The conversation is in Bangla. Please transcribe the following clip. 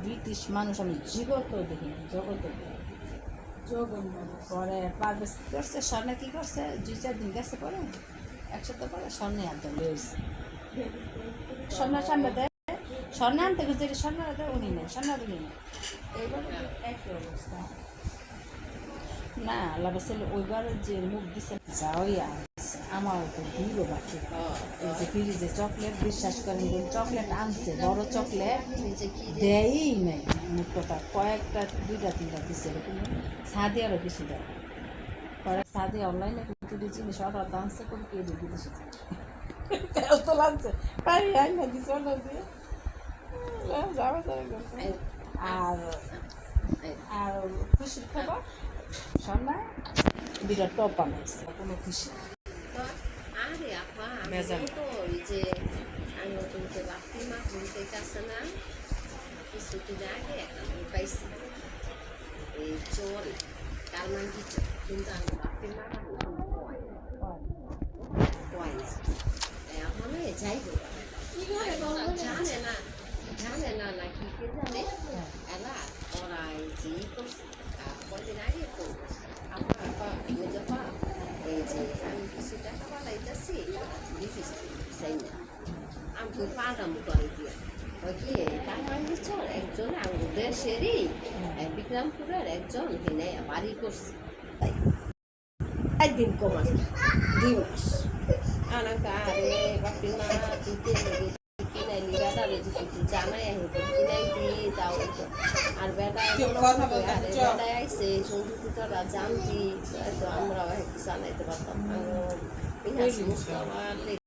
ব্রিটিশ মানুষ আমি জগত দেখিনি জগত পরে পারভেজ কী করছে স্বর্ণা কী করছে 2-4 দিন গেছে পরে এক সপ্তাহ পরে স্বর্ণে আনতে লয়েছে স্বর্ণার সামনে দেয় স্বর্ণা আনতে গেছে স্বর্ণারা দেয় উনি নেই স্বর্ণা উনি নেই এইভাবে একই অবস্থা না আল্লাহ বাসাইলে ওইবার যে মুখ দিছে যাওয়াই আসছে আমার তো ভিড়ও বাকি এই যে ফ্রিজে চকলেট বিশ্বাস করেন চকলেট আনছে বড় চকলেট দেয়ই নাই মুখটা কয়েকটা 2-3টা দিচ্ছে এরকম সাদিয়ারও কিছু দেয় পরে সাদিয়া অনলাইনে কিছু জিনিস অর্ডার আনছে করে কে দিয়ে দিয়েছে তেল তো লাগছে পারি আই না দিছে অর্ডার দিয়ে আর আর খুশির খবর শোনা বিরাট টপ বানাইছে কোনো খুশি আরে আপা আমি তো ওই যে আমি নতুন যে বাপি মা বলতে আছে না কিছুদিন আগে একটা বই পাইছি এই চোর কারমান্ডি চোর কিন্তু আমি বাপি মা এখন যাইব জানে না নাকি কে জানে এলা ওরা যে করছে কদিন আগে করবো আমার যখন এই যে আমি কিছু টাকা পাঠাইতেছি চাই না আমি তো পাঠাম করে দিয়ে কি কারমান্ডি চোর একজন আমার দেশেরই বিক্রমপুরের একজন হেনে বাড়ি করছে তাই একদিন কমাস 2 মাস আমাকে আরে বাপি মা দিতে কিনাইলি বেটা বেজি কিছু জানাই কিনাই দিয়ে তাও আর বেটা বেটা আইসে সংযুক্তি তোরা জানতি তো আমরাও একটু জানাইতে পারতাম মুস্তাফা